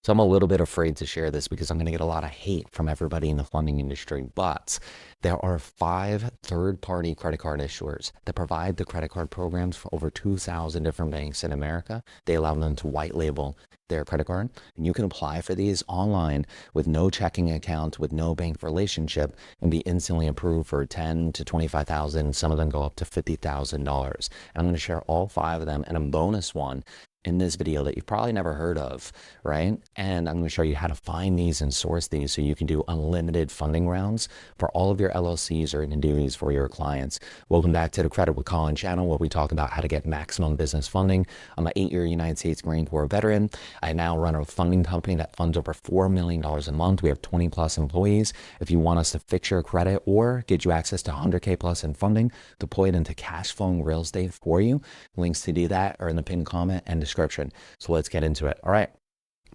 So I'm a little bit afraid to share this because I'm going to get a lot of hate from everybody in the funding industry. But there are 5 third-party credit card issuers that provide the credit card programs for over 2,000 different banks in America. They allow them to white label their credit card, and you can apply for these online with no checking account, with no bank relationship, and be instantly approved for 10 to 25,000. Some of them go up to $50,000. I'm going to share all 5 of them and a bonus one in this video that you've probably never heard of, right? And I'm going to show you how to find these and source these so you can do unlimited funding rounds for all of your LLCs or entities for your clients. Welcome back to the Credit with Colin channel, where we talk about how to get maximum business funding. I'm an 8-year United States Marine Corps veteran. I now run a funding company that funds over $4 million a month. We have 20 plus employees. If you want us to fix your credit or get you access to 100K plus in funding, deploy it into cash flowing real estate for you, links to do that are in the pinned comment and description. So let's get into it. All right.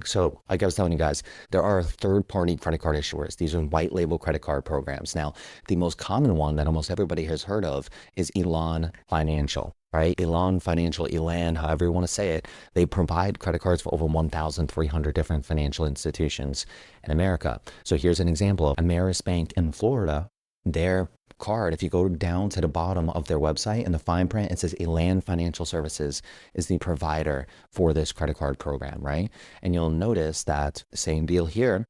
So like I was telling you guys, there are third-party credit card issuers. These are white label credit card programs. Now, the most common one that almost everybody has heard of is Elan Financial, right? Elan Financial, Elan, however you want to say it. They provide credit cards for over 1,300 different financial institutions in America. So here's an example of Ameris Bank in Florida. Their card, if you go down to the bottom of their website in the fine print, it says Elan Financial Services is the provider for this credit card program, right? And you'll notice that same deal here,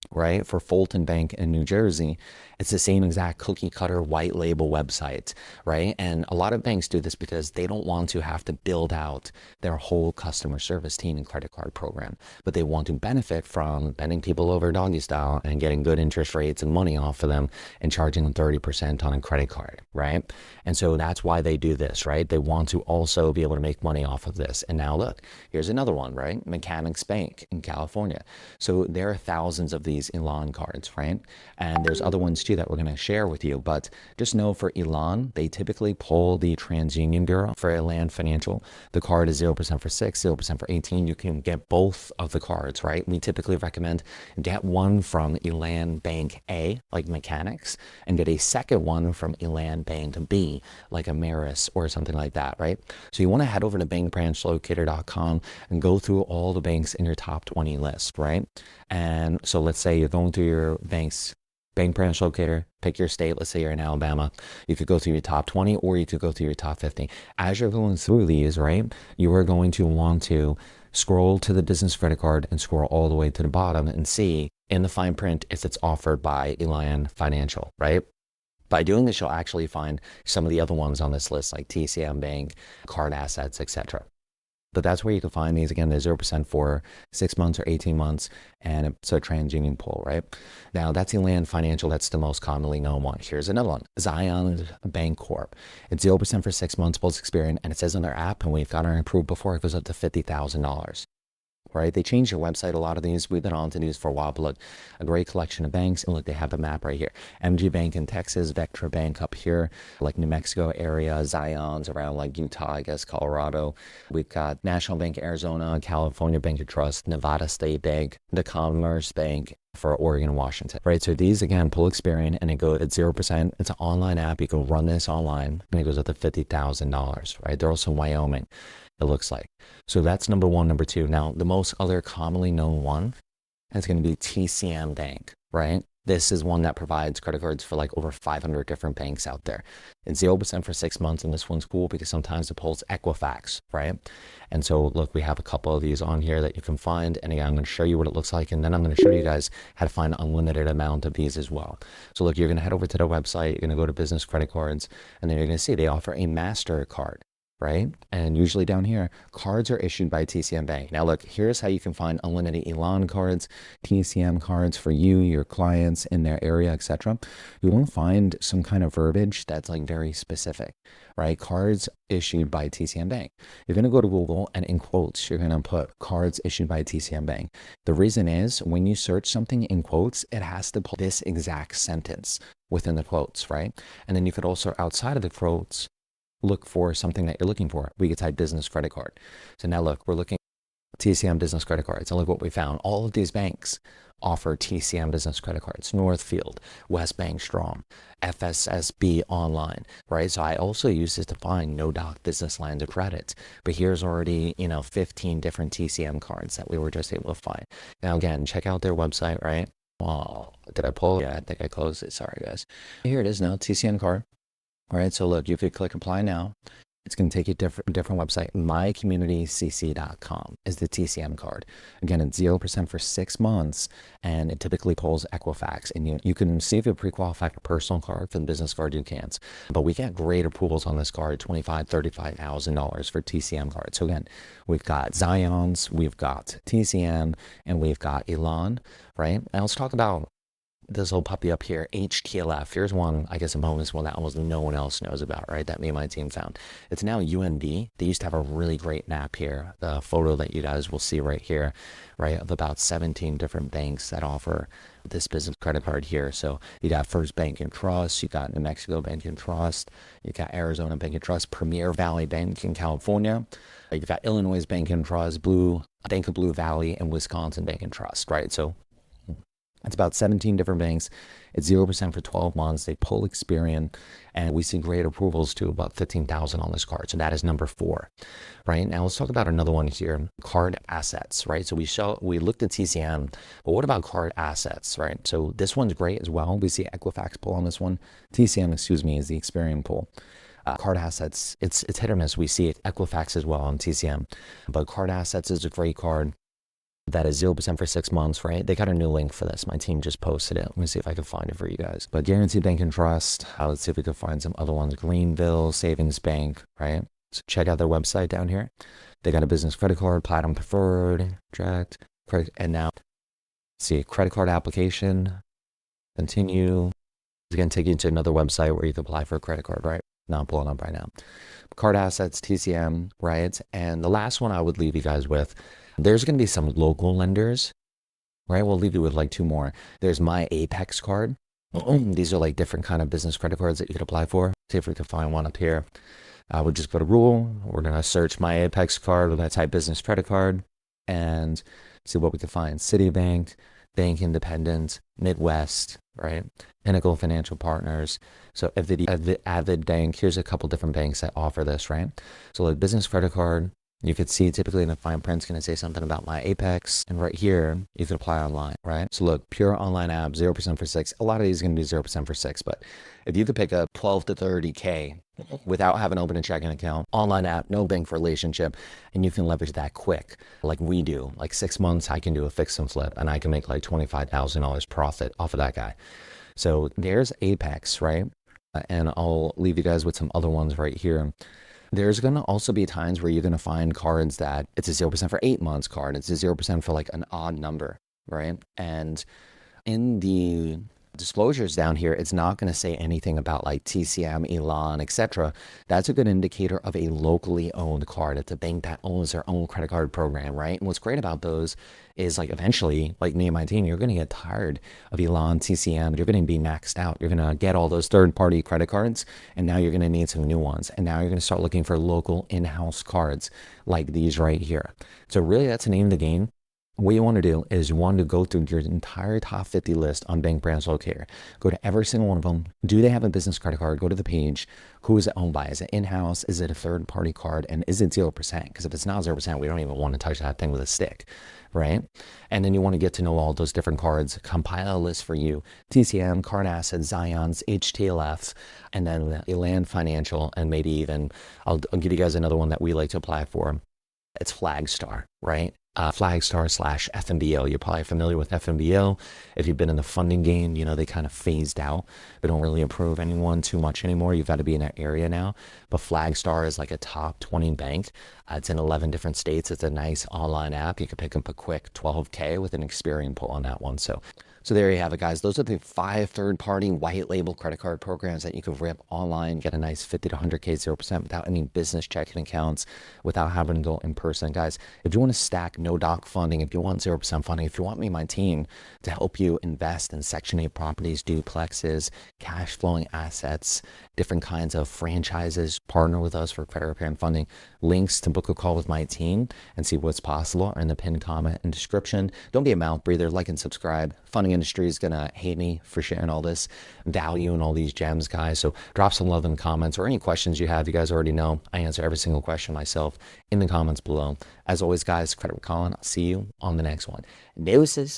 right? For Fulton Bank in New Jersey, it's the same exact cookie cutter white label website, right? And a lot of banks do this because they don't want to have to build out their whole customer service team and credit card program, but they want to benefit from bending people over doggy style and getting good interest rates and money off of them and charging them 30% on a credit card, right? And so that's why they do this, right? They want to also be able to make money off of this. And now look, here's another one, right? Mechanics Bank in California. So there are thousands of these Elan cards, right? And there's other ones too that we're going to share with you. But just know for Elan, they typically pull the TransUnion Bureau. For Elan Financial, the card is 0% for 6, 0% for 18. You can get both of the cards, right? We typically recommend get one from Elan Bank A, like Mechanics, and get a second one from Elan Bank B, like Ameris or something like that, right? So you want to head over to bankbranchlocator.com and go through all the banks in your top 20 list, right? And so let's say you're going through your bank's bank branch locator, pick your state. Let's say you're in Alabama. You could go through your top 20 or you could go through your top 50. As you're going through these, right, you are going to want to scroll to the business credit card and scroll all the way to the bottom and see in the fine print if it's offered by Elan Financial, right? By doing this, you'll actually find some of the other ones on this list, like TCM Bank, Card Assets, etc. But that's where you can find these. Again, they're 0% for 6 months or 18 months, and it's a TransUnion pull, right? Now, that's Elan Financial. That's the most commonly known one. Here's another one, Zion Bank Corp. It's 0% for 6 months post Experian, and it says on their app, and we've got our approved before, it goes up to $50,000. Right? They changed their website. A lot of these, we've been on to these for a while, but look, a great collection of banks. And look, they have the map right here. MG Bank in Texas, Vectra Bank up here, like New Mexico area, Zion's around like Utah, I guess, Colorado. We've got National Bank, Arizona, California Bank of Trust, Nevada State Bank, the Commerce Bank for Oregon and Washington, right? So ththese, again, pull Experian and it goes at 0%. It's an online app. You can run this online and it goes up to $50,000, right? They're also in Wyoming, it looks like. So that's number one. Number two, now the most other commonly known one is going to be TCM Bank, right? This is one that provides credit cards for like over 500 different banks out there. It's 0% for 6 months, and this one's cool because sometimes it pulls Equifax, right? And so look, we have a couple of these on here that you can find, and again, I'm going to show you what it looks like, and then I'm going to show you guys how to find an unlimited amount of these as well. So look, you're going to head over to their website, you're going to go to business credit cards, and then you're going to see they offer a MasterCard, right? And usually down here, cards are issued by TCM Bank. Now look, here's how you can find unlimited Elan cards, TCM cards for you, your clients in their area, etc. You want to find some kind of verbiage that's like very specific, right? Cards issued by TCM Bank. You're going to go to Google and in quotes, you're going to put cards issued by TCM Bank. The reason is when you search something in quotes, it has to pull this exact sentence within the quotes, right? And then you could also, outside of the quotes, look for something that you're looking for. We could type business credit card. So now look, we're looking at TCM business credit cards, and look what we found. All of these banks offer TCM business credit cards, Northfield, West Bank Strong, FSSB Online, right? So I also use this to find no doc business lines of credit. But here's already, 15 different TCM cards that we were just able to find. Now, again, check out their website, right? Oh, did I pull? Yeah, I think I closed it. Sorry, guys. Here it is now, TCM card. All right, so look, you could click apply now. It's going to take you to a different website. mycommunitycc.com is the TCM card. Again, it's 0% for 6 months, and it typically pulls Equifax. And you can see if you're pre-qualified for personal card. For the business card, you can't. But we get greater pools on this card, $25,000, $35,000 for TCM cards. So again, we've got Zions, we've got TCM, and we've got Elon, right? And let's talk about this little puppy up here, HTLF. Here's one, I guess, a bonus one that almost no one else knows about, right? That me and my team found. It's now UND. They used to have a really great map here. The photo that you guys will see right here, right, of about 17 different banks that offer this business credit card here. So you got First Bank and Trust, you got New Mexico Bank and Trust, you got Arizona Bank and Trust, Premier Valley Bank in California, you got Illinois Bank and Trust, Bank of Blue Valley, and Wisconsin Bank and Trust, right? So it's about 17 different banks. It's 0% for 12 months. They pull Experian, and we see great approvals to about 15,000 on this card. So that is number 4, right? Now let's talk about another one here, card assets, right? So we looked at TCM, but what about card assets, right? So this one's great as well. We see Equifax pull on this one. TCM, excuse me, is the Experian pull. Card assets, it's hit or miss. We see it Equifax as well on TCM, but card assets is a great card. That is 0% for 6 months, right? They got a new link for this. My team just posted it. Let me see if I can find it for you guys. But Guaranteed Bank and Trust. Let's see if we can find some other ones. Greenville Savings Bank, right? So check out their website down here. They got a business credit card, Platinum Preferred, Direct, and now see credit card application. Continue. It's going to take you to another website where you can apply for a credit card, right? Not pulling up right now. Card assets, TCM, right? And the last one I would leave you guys with. There's going to be some local lenders, right? We'll leave you with like 2 more. There's My Apex card. These are like different kind of business credit cards that you could apply for. See if we can find one up here. We'll just go to Rule. We're going to search My Apex card. We're going to type business credit card and see what we can find. Citibank, Bank Independent, Midwest, right? Pinnacle Financial Partners. So Avid Bank, here's a couple different banks that offer this, right? So like business credit card, you could see typically in the fine print, it's going to say something about My Apex. And right here, you can apply online, right? So look, pure online app, 0% for 6. A lot of these are going to be 0% for 6. But if you could pick up 12 to 30K without having to open a checking account, online app, no bank relationship, and you can leverage that quick like we do. Like 6 months, I can do a fix and flip, and I can make like $25,000 profit off of that guy. So there's Apex, right? And I'll leave you guys with some other ones right here. There's going to also be times where you're going to find cards that it's a 0% for 8 months card. It's a 0% for like an odd number, right? And in the disclosures down here, it's not going to say anything about like TCM, Elon, etc. That's a good indicator of a locally owned card. It's a bank that owns their own credit card program, right? And what's great about those is like eventually, like me and my team, you're going to get tired of Elon, TCM. You're going to be maxed out. You're going to get all those third-party credit cards, and now you're going to need some new ones. And now you're going to start looking for local in-house cards like these right here. So really, that's the name of the game. What you want to do is you want to go through your entire top 50 list on Bank Branch Locator. Go to every single one of them. Do they have a business credit card? Go to the page. Who is it owned by? Is it in-house? Is it a third-party card? And is it 0%? Because if it's not 0%, we don't even want to touch that thing with a stick, right? And then you want to get to know all those different cards. Compile a list for you. TCM, Card Assets, Zions, HTLF, and then Elan Financial, and maybe even, I'll give you guys another one that we like to apply for. It's Flagstar, right? Flagstar/FMBO. You're probably familiar with FMBO. If you've been in the funding game, you know, they kind of phased out. They don't really approve anyone too much anymore. You've got to be in that area now. But Flagstar is like a top 20 bank. It's in 11 different states. It's a nice online app. You can pick up a quick 12K with an Experian pull on that one. So So there you have it, guys. Those are the 5 third-party white label credit card programs that you can rip online, get a nice 50 to 100K 0% without any business checking accounts, without having to go in person. Guys, if you want to stack no doc funding, if you want 0% funding, if you want me and my team to help you invest in Section 8 properties, duplexes, cash flowing assets, different kinds of franchises, partner with us for credit repair and funding. Links to book a call with my team and see what's possible are in the pinned comment and description. Don't be a mouth breather. Like and subscribe. Funding industry is gonna hate me for sharing all this value and all these gems, guys. So drop some love in the comments, or any questions you have. You guys already know I answer every single question myself in the comments below. As always, guys, credit with Colin. I'll see you on the next one. Deuces.